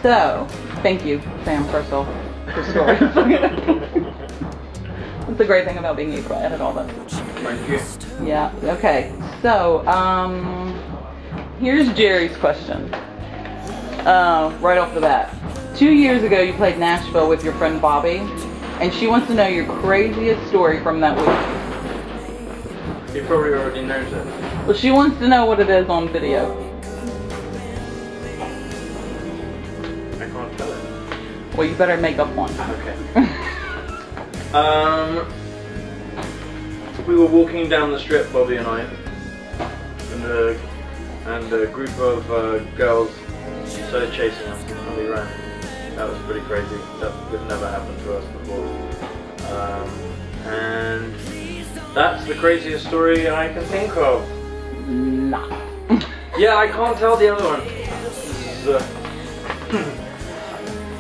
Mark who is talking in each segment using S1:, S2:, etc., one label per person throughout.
S1: So, thank you, Sam, first off, for the story. That's the great thing about being able to edit all that.
S2: Thank you.
S1: Yeah, okay. So, here's Jerry's question. Right off the bat. 2 years ago, you played Nashville with your friend Bobby, and she wants to know your craziest story from that week.
S2: He probably already knows it.
S1: Well, she wants to know what it is on video.
S2: I can't tell it.
S1: Well, you better make up one.
S2: Okay. We were walking down the strip, Bobby and I, and a group of girls started chasing us, and we ran. That was pretty crazy. That would never happened to us before. And that's the craziest story I can think of.
S1: Nah.
S2: Yeah, I can't tell the other one.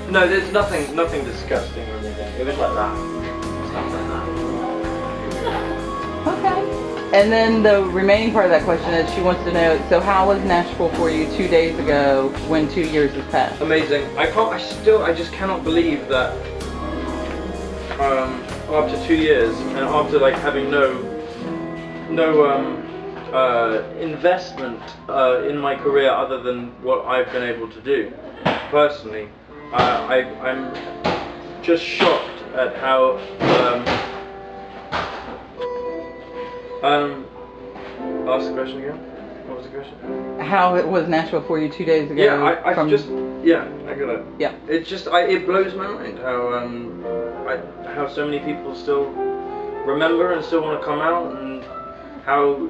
S2: No, there's nothing disgusting or anything. It was like that. Stuff like that.
S1: Okay. And then the remaining part of that question is she wants to know, so how was Nashville for you 2 days ago when 2 years has passed?
S2: Amazing. I just cannot believe that after 2 years and after like having no investment in my career other than what I've been able to do personally, I'm just shocked at how ask the question again. What was the question?
S1: How it was Nashville for you 2 days ago?
S2: Yeah, I got it.
S1: Yeah.
S2: It's just, it blows my mind how so many people still remember and still want to come out, and how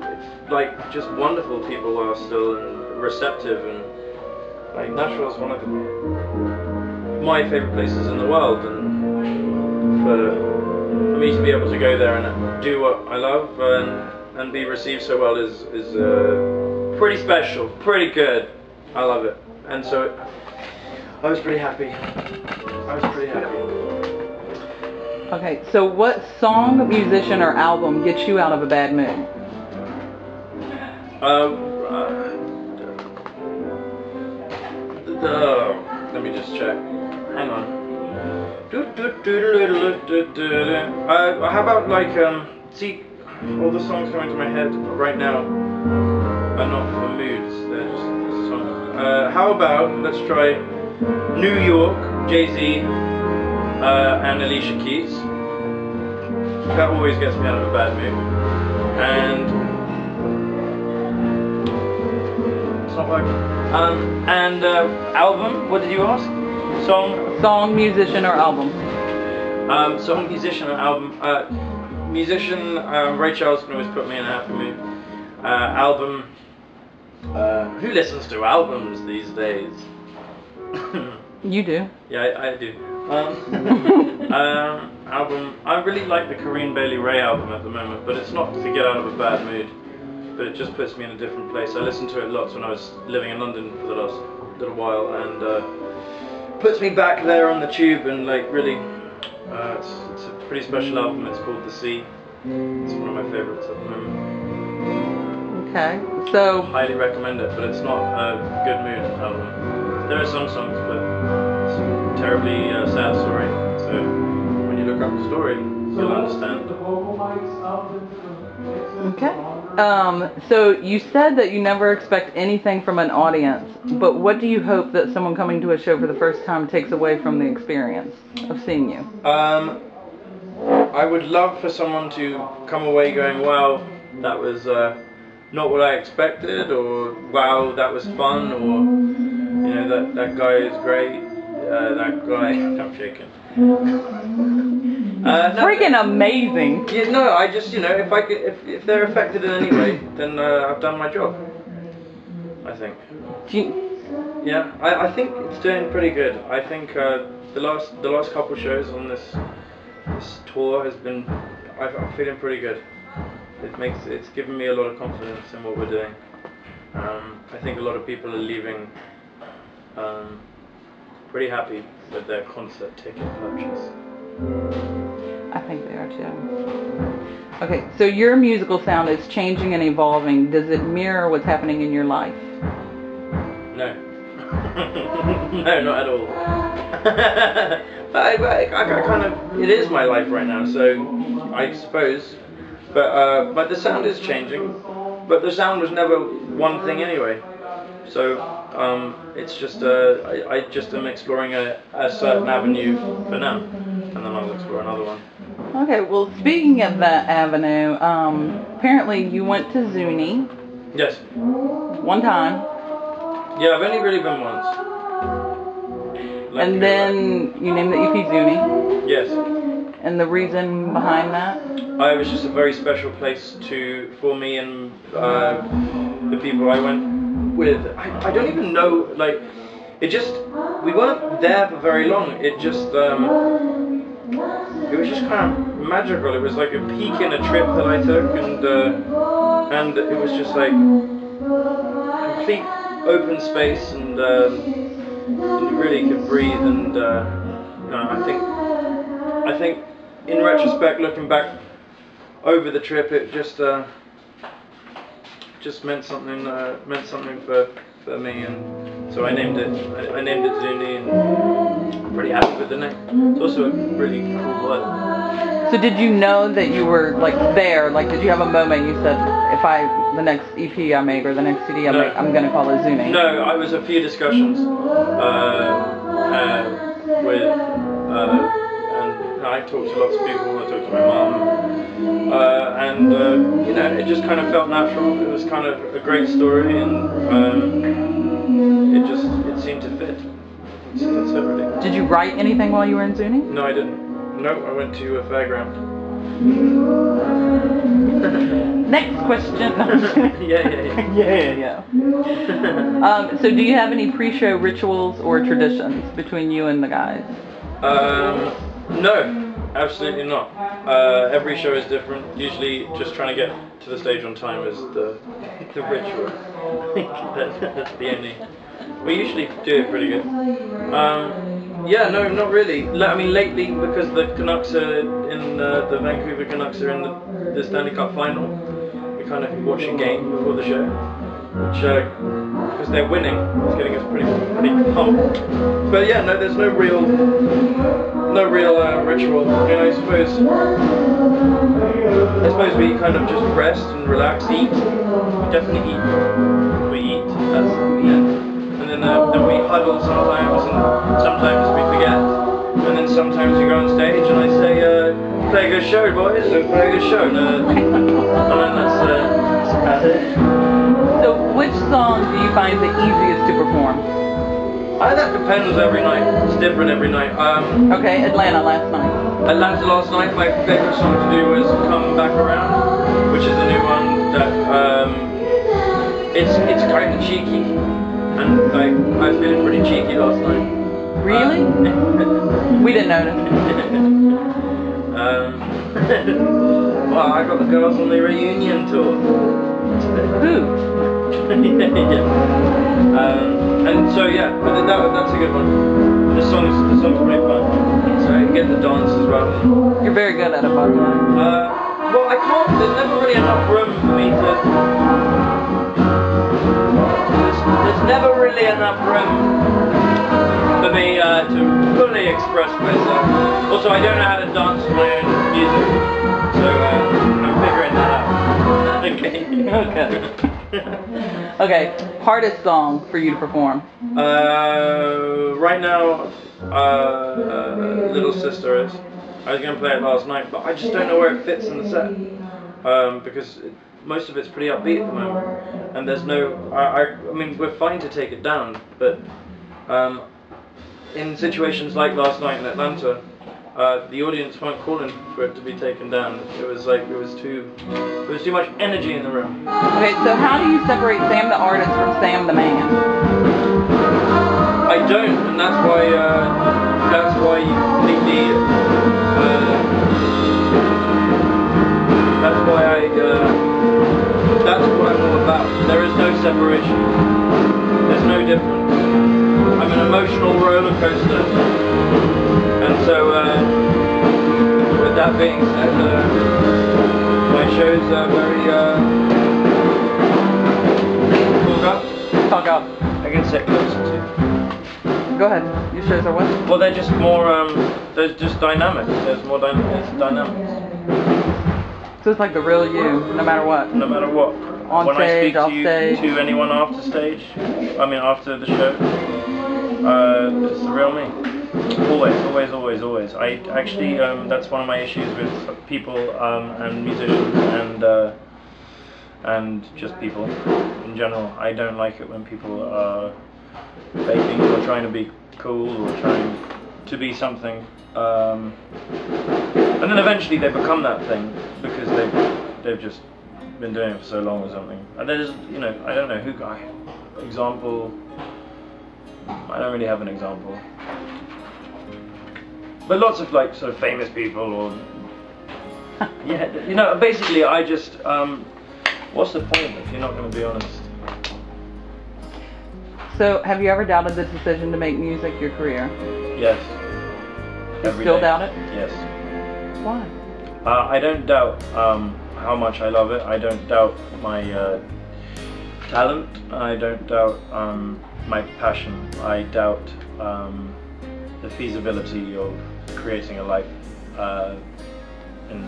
S2: like just wonderful people are still and receptive, and like Nashville is one of my favorite places in the world, and for me to be able to go there and do what I love and be received so well is pretty special, pretty good. I love it, and so I was pretty happy.
S1: Okay, so what song, musician, or album gets you out of a bad mood?
S2: Let me just check. Hang on. How about like see, all the songs coming to my head right now are not for moods. They're just songs. How about let's try New York, Jay-Z, and Alicia Keys. That always gets me out of a bad mood. And it's not like album. What did you ask?
S1: Song, musician, or album?
S2: Song, musician, or album. Musician, Ray Charles can always put me in a happy mood. Album. Who listens to albums these days?
S1: You do.
S2: Yeah, I do. Album. I really like the Corinne Bailey Rae album at the moment, but it's not to get out of a bad mood. But it just puts me in a different place. I listened to it lots when I was living in London for the last little while, and puts me back there on the tube, and like really, it's a pretty special album. It's called The Sea. It's one of my favourites at the moment.
S1: Okay, so
S2: Highly recommend it, but it's not a good mood album. There are some songs, but it's a terribly sad story. So when you look up the story, you'll understand.
S1: Okay. So you said that you never expect anything from an audience, but what do you hope that someone coming to a show for the first time takes away from the experience of seeing you?
S2: I would love for someone to come away going, wow, that was not what I expected, or wow, that was fun, or you know, that guy is great, that guy, I'm shaking.
S1: Freaking amazing.
S2: Yeah, no, I just, you know, if they're affected in any way, then I've done my job, I think. Yeah, I think it's doing pretty good. I think the last couple shows on this tour has been, I'm feeling pretty good. It's given me a lot of confidence in what we're doing. I think a lot of people are leaving pretty happy with their concert ticket purchase.
S1: I think they are too. Okay, so your musical sound is changing and evolving. Does it mirror what's happening in your life?
S2: No. No, not at all. but I kind of, it is my life right now, so I suppose. But the sound is changing. But the sound was never one thing anyway. So it's just I just am exploring a certain avenue for now, and then I'll explore another one.
S1: Okay, well, speaking of that avenue, apparently you went to Zuni
S2: Yes.
S1: one time,
S2: Yeah, I've only really been once.
S1: and then you named the EP Zuni,
S2: Yes.
S1: and the reason behind that?
S2: It was just a very special place for me and the people I went with. I don't even know, like, it just, we weren't there for very long. It just, it was just kind of magical. It was like a peak in a trip that I took, and it was just like complete open space, and you really could breathe. And I think in retrospect, looking back over the trip, it just meant something for me, and so I named it Zuni, and I'm pretty happy with the name. It's also a really cool word.
S1: So did you know that you were like there? Like, did you have a moment you said, if the next EP I make or the next CD I make, I'm gonna call it Zuni?
S2: No, I was a few discussions with, and I talked to lots of people. I talked to my mum, and you know, it just kind of felt natural. It was kind of a great story, and it seemed to fit. That's it, really.
S1: Did you write anything while you were in Zuni?
S2: No, I didn't. No, I went to a fairground.
S1: Next question.
S2: Yeah.
S1: So do you have any pre-show rituals or traditions between you and the guys?
S2: No, absolutely not. Every show is different. Usually just trying to get to the stage on time is the ritual. I think that's the only. We usually do it pretty good. Yeah, no, not really. I mean, lately, because the Canucks are the Vancouver Canucks are in the Stanley Cup final, we kind of watch a game before the show, which, because they're winning, it's getting us pretty pumped. But yeah, no, there's no real ritual. I mean, I suppose we kind of just rest and relax, eat. We definitely eat. We eat. That's, yeah. And then we huddle sometimes, and sometimes we forget. And then sometimes we go on stage and I say, play a good show, boys, and play a good show. And then that's about it.
S1: So which song do you find the easiest to perform?
S2: That depends every night. It's different every night.
S1: Okay, Atlanta last night.
S2: Atlanta last night, my favourite song to do was Come Back Around, which is the new one that, it's kind of cheeky. And I was feeling pretty cheeky last night.
S1: Really? We didn't notice.
S2: Well, I got the girls on the reunion tour.
S1: Who?
S2: Yeah. And so yeah, but that's a good one. The song's pretty fun. So you get the dance as well.
S1: You're very good at it, by the way.
S2: Well, I can't. There's never really enough room for me to. There's never really enough room for me to fully express myself. Also, I don't know how to dance to my own music, so I'm figuring that out. Okay.
S1: Okay, hardest song for you to perform?
S2: Right now, Little Sister is. I was going to play it last night, but I just don't know where it fits in the set, because most of it's pretty upbeat at the moment, and there's no. I mean, we're fine to take it down, but in situations like last night in Atlanta, the audience weren't calling for it to be taken down. It was like there was too much energy in the room.
S1: Okay, so how do you separate Sam the artist from Sam the man?
S2: I don't, and that's why you completely. That's why that's what I'm all about. There is no separation. There's no difference. I'm an emotional roller coaster. And so, with that being said, my shows are very, talk up.
S1: Talk up.
S2: I can sit closer to.
S1: Go ahead. Your shows are what?
S2: Well, they're just more. There's just dynamic. There's more dynamics.
S1: So it's like the real you, no matter what.
S2: No matter what.
S1: On
S2: when
S1: stage,
S2: I
S1: off
S2: speak
S1: stage.
S2: to anyone after stage, after the show, it's the real me. Always. I actually, that's one of my issues with people and musicians and just people in general. I don't like it when people are faking or trying to be cool or trying to be something, and then eventually they become that thing because they've just been doing it for so long or something. And there's, I don't know example. I don't really have an example. But lots of like sort of famous people or yeah, basically I just what's the point if you're not going to be honest?
S1: So, have you ever doubted the decision to make music your career?
S2: Yes.
S1: You still doubt it?
S2: Yes.
S1: Why?
S2: I don't doubt how much I love it. I don't doubt my talent. I don't doubt my passion. I doubt the feasibility of creating a life in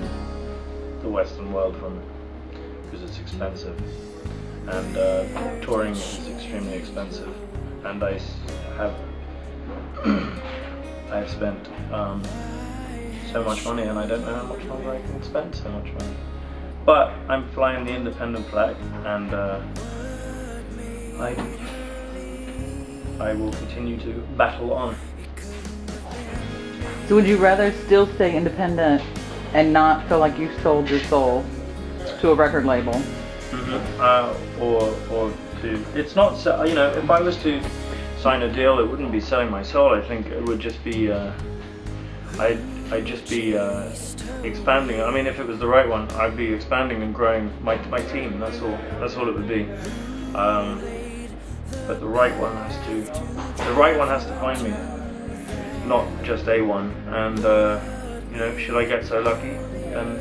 S2: the Western world from it, because it's expensive, and touring is extremely expensive, and I have I've spent so much money, and I don't know how much longer I can spend so much money. But I'm flying the independent flag, and I will continue to battle on.
S1: So would you rather still stay independent and not feel like you sold your soul to a record label?
S2: Mm-hmm. Or to, it's not, if I was to sign a deal, it wouldn't be selling my soul. I think it would just be, I'd just be expanding. I mean, if it was the right one, I'd be expanding and growing my team. That's all it would be. But the right one has to find me, not just a one. And should I get so lucky, then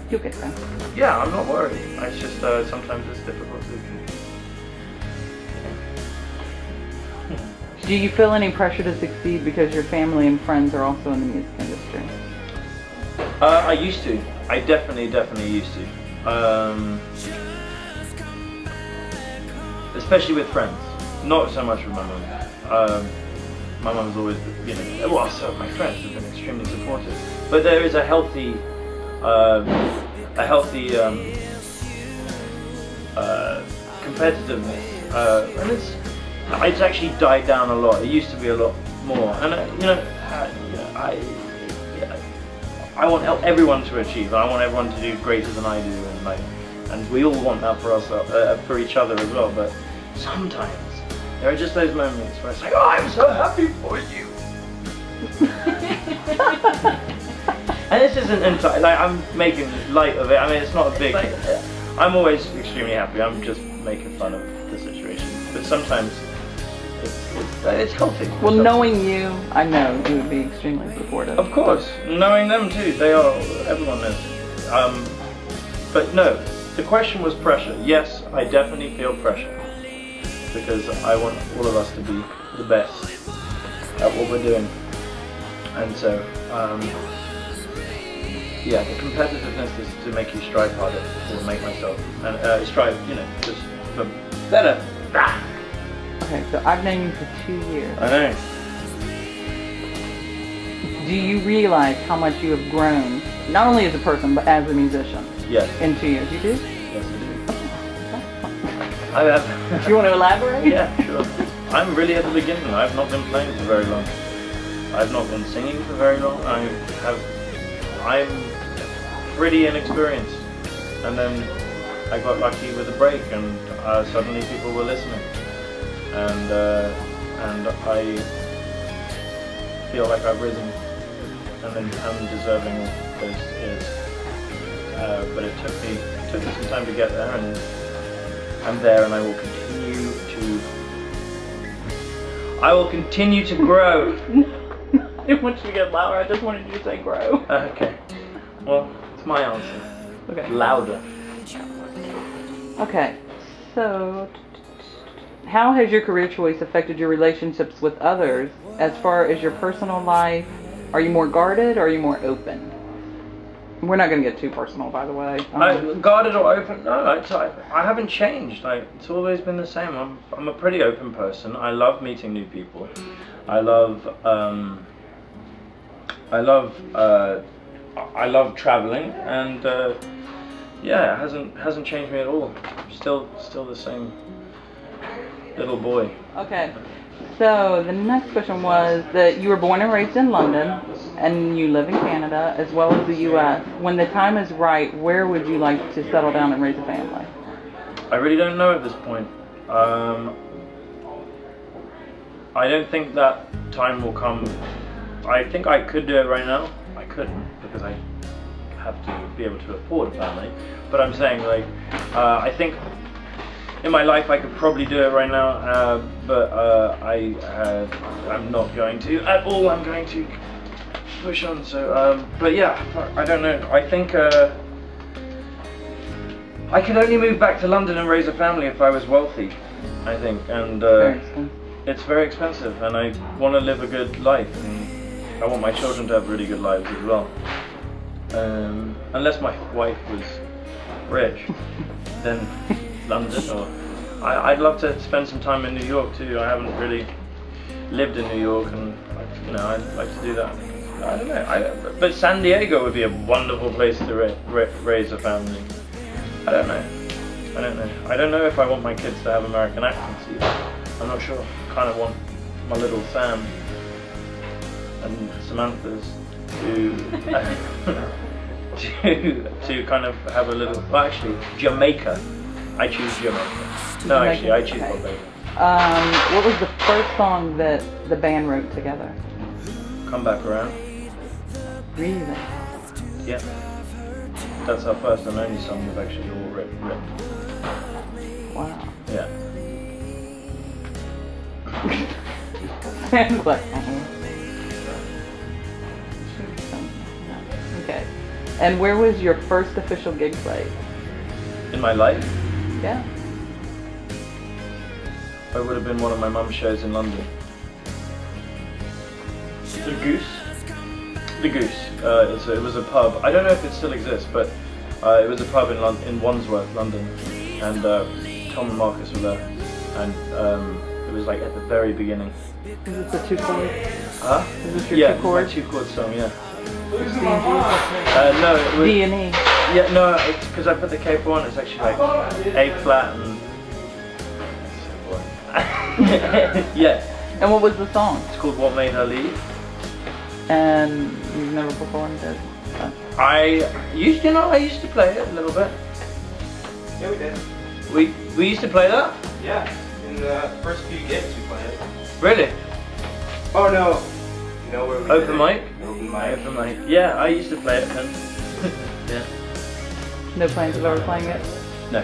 S1: you'll get there.
S2: Yeah, I'm not worried. It's just sometimes it's difficult to.
S1: Do you feel any pressure to succeed because your family and friends are also in the music industry?
S2: I used to. I definitely used to. Especially with friends. Not so much with my mum. My mum's always, so my friends have been extremely supportive. But there is a healthy competitiveness, and it's actually died down a lot. It used to be a lot more, and I want everyone to achieve. I want everyone to do greater than I do, and we all want that for us, for each other as well. But sometimes there are just those moments where it's like, oh, I'm so happy for you. And this isn't entirely, I'm making light of it. I mean, it's not a big, I'm always extremely happy. I'm just making fun of the situation. But sometimes it's healthy.
S1: Well, knowing you, I know you would be extremely supportive.
S2: Of course, knowing them too, everyone knows. But no, the question was pressure. Yes, I definitely feel pressure, because I want all of us to be the best at what we're doing. And so, yeah, the competitiveness is to make you strive harder, or make myself, and strive, just for better.
S1: Okay, so I've known you for 2 years.
S2: I know.
S1: Do you realize how much you have grown, not only as a person, but as a musician?
S2: Yes.
S1: In 2 years, you do?
S2: Yes, I do.
S1: Do you want to elaborate?
S2: Yeah, sure. I'm really at the beginning. I've not been playing for very long. I've not been singing for very long. I'm pretty inexperienced. And then I got lucky with a break, and suddenly people were listening. And I feel like I've risen, and then I'm deserving of those years. But it took me some time to get there, and I'm there, and I will continue to grow.
S1: I didn't want you to get louder, I just wanted you to say grow.
S2: Okay. Well, it's my answer.
S1: Okay.
S2: Louder.
S1: Okay, so How has your career choice affected your relationships with others as far as your personal life? Are you more guarded or are you more open? We're not going to get too personal, by the way.
S2: Guarded or open? No, I haven't changed. It's always been the same. I'm a pretty open person. I love meeting new people. I love traveling, and yeah, it hasn't changed me at all. Still the same little boy.
S1: Okay. So the next question was that you were born and raised in London, and you live in Canada as well as the U.S. When the time is right, where would you like to settle down and raise a family?
S2: I really don't know at this point. I don't think that time will come. I think I could do it right now. I couldn't because I have to be able to afford a family. But I'm saying, like, I think in my life I could probably do it right now, but I'm not going to at all. I'm going to push on. So, but yeah, I don't know. I think I could only move back to London and raise a family if I was wealthy. I think, and it's very expensive, and I want to live a good life, and I want my children to have really good lives as well. Unless my wife was rich, then London, or I'd love to spend some time in New York too. I haven't really lived in New York, and I'd like to do that. I don't know. But San Diego would be a wonderful place to raise a family. I don't know. I don't know if I want my kids to have American accents either. I'm not sure. I kind of want my little Sam and Samantha's to kind of have a little. Well, actually, Jamaica. I choose Jamaica. No, actually, I choose Barbados.
S1: What was the first song that the band wrote together?
S2: Come Back Around.
S1: Really?
S2: Yeah. That's our first and only song we've actually all written.
S1: Wow.
S2: Yeah.
S1: Sounds like okay. And where was your first official gig played?
S2: In my life?
S1: Yeah.
S2: It would have been one of my mum's shows in London. The Goose. The Goose. It was a pub. I don't know if it still exists, but it was a pub in Wandsworth, London, and Tom and Marcus were there, and it was like at the very beginning.
S1: Is this the 2 chords?
S2: Huh?
S1: Is this your 2 chords?
S2: Yeah, 2 chord song. Yeah.
S1: No,
S2: it was
S1: D and E.
S2: Yeah, no, it's because I put the capo on. It's actually like A flat and yeah.
S1: And what was the song?
S2: It's called What Made Her Leave.
S1: And you've never performed it?
S2: I used to play it a little bit.
S3: Yeah, we did.
S2: We used to play that?
S3: Yeah, in the first few gigs we played it.
S2: Really?
S3: Oh no. You know where we
S2: Open
S3: did
S2: mic?
S3: It? Open mic.
S2: Open mic. Yeah, I used to play it then. Yeah.
S1: No plans of ever playing it?
S2: No.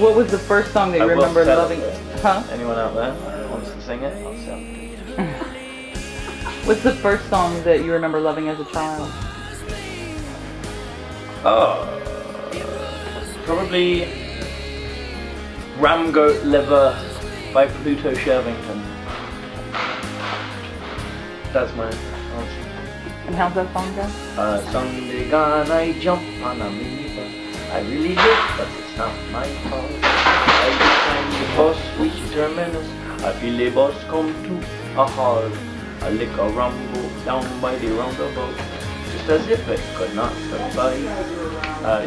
S1: What was the first song that you remember loving? Huh?
S2: Anyone out there wants to sing it? I'll sell it.
S1: What's the first song that you remember loving as a child?
S2: Oh, probably Ram Goat Liver by Pluto Shervington. That's my answer.
S1: And how's that song go?
S2: Someday gonna I jump on a minivan. I really live, but it's not my fault. Every time the bus reaches terminus, I feel the bus come to a halt. I lick a rumble down by the roundabout, just as if it could not survive.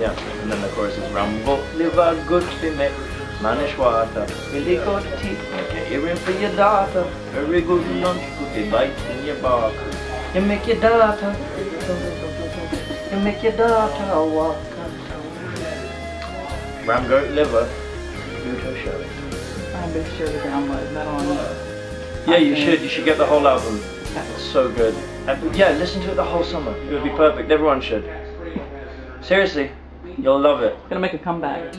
S2: Yeah, and then the chorus is Rumble, live a good to make manish water. Really good teeth, make an earring for your daughter. Very good lunch, put the bites in your bark. You make your daughter walk. Ram Goat Liver, Pluto Shervington.
S1: I'll be sure to download that on.
S2: Yeah, you should. You should get the whole album. It's so good. And yeah, listen to it the whole summer. It would be perfect. Everyone should. Seriously, you'll love it.
S1: Gonna make a comeback.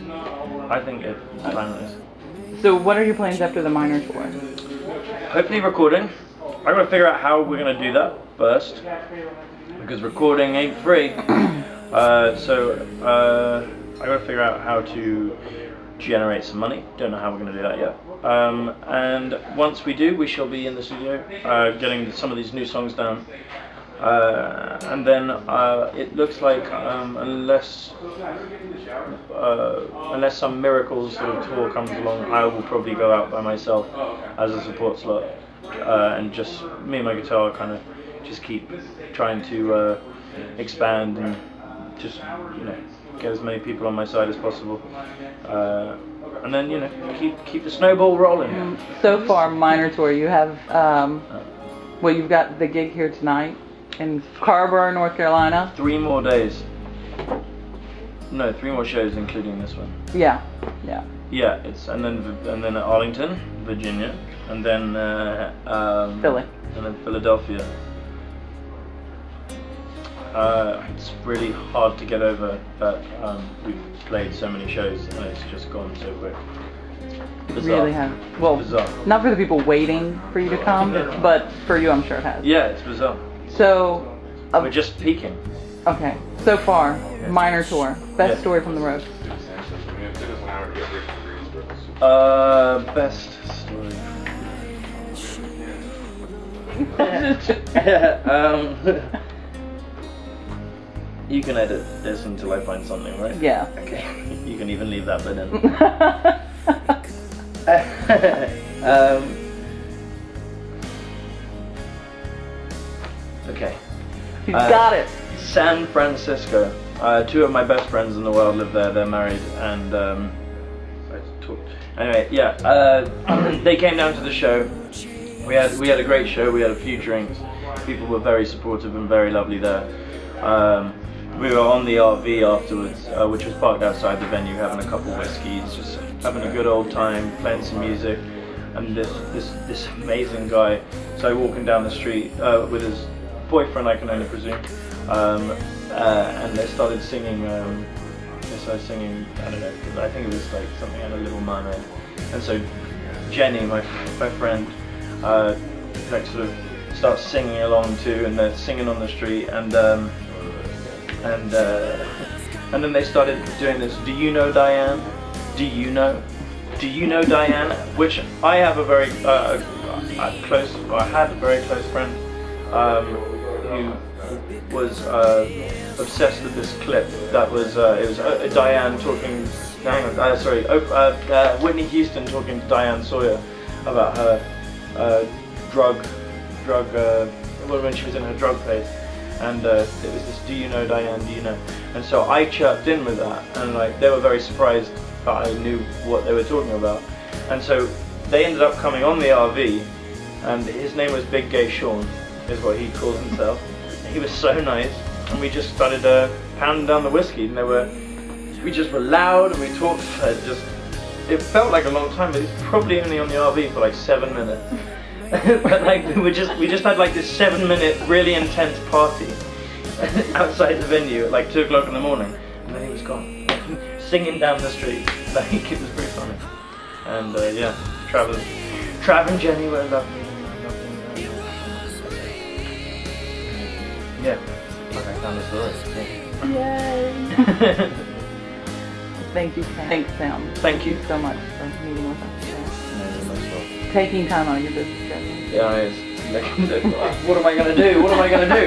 S2: I think it is.
S1: So what are your plans after the minor tour?
S2: Hopefully recording. I'm gonna figure out how we're gonna do that first, because recording ain't free. I got to figure out how to generate some money. Don't know how we're going to do that yet. And once we do, we shall be in the studio getting some of these new songs down. And then it looks like unless some miracle sort of tour comes along, I will probably go out by myself as a support slot, and just me and my guitar kind of just keep trying to expand and just get as many people on my side as possible, and then keep the snowball rolling.
S1: So far, Minor Tour, you have well, you've got the gig here tonight in Carrboro, North Carolina.
S2: 3 more days. No, 3 more shows, including this one.
S1: Yeah.
S2: Yeah, it's and then Arlington, Virginia, and then
S1: Philly,
S2: and then Philadelphia. It's really hard to get over that we've played so many shows and it's just gone so quick. Bizarre.
S1: Really have. Well,
S2: Bizarre.
S1: not for the people waiting for you to come, but for you, I'm sure it has.
S2: Yeah, it's bizarre.
S1: So,
S2: We're just peaking.
S1: okay. So far, Minor Tour, best story from the road.
S2: Best story. You can edit this until I find something, right?
S1: Yeah.
S2: Okay. You can even leave that bit in. Okay.
S1: You got it.
S2: San Francisco. 2 of my best friends in the world live there. They're married, and anyway, yeah. They came down to the show. We had a great show. We had a few drinks. People were very supportive and very lovely there. We were on the RV afterwards, which was parked outside the venue, having a couple of whiskeys, just having a good old time, playing some music. And this amazing guy started walking down the street with his boyfriend, I can only presume, and they started singing. I don't know, I think it was like something out of Little Mermaid. And so Jenny, my friend, like sort of starts singing along too, and they're singing on the street, and then they started doing this. Do you know Diane? Do you know Diane? Which I have a very I had a very close friend who was obsessed with this clip that was it was Diane talking. Whitney Houston talking to Diane Sawyer about her drug when she was in her drug phase. And it was this, do you know Diane, do you know? And so I chirped in with that, and like they were very surprised that I knew what they were talking about. And so they ended up coming on the RV, and his name was Big Gay Sean, is what he calls himself. He was so nice, and we just started pounding down the whiskey, and we just were loud, and we talked for it felt like a long time, but it's probably only on the RV for like 7 minutes. But like we just had like this 7-minute really intense party outside the venue at like 2 o'clock in the morning, and then he was gone, singing down the street. Like it was pretty funny. And yeah, Trav and Jenny were lovely. Yeah, okay, I found the story.
S1: Yay! Thank you, Sam. Thanks, Sam.
S2: Thank you
S1: so much for meeting with us today.
S2: No, you're most welcome.
S1: Taking time out of your business schedule.
S2: Yeah, it is. What am I gonna do? What am I gonna do?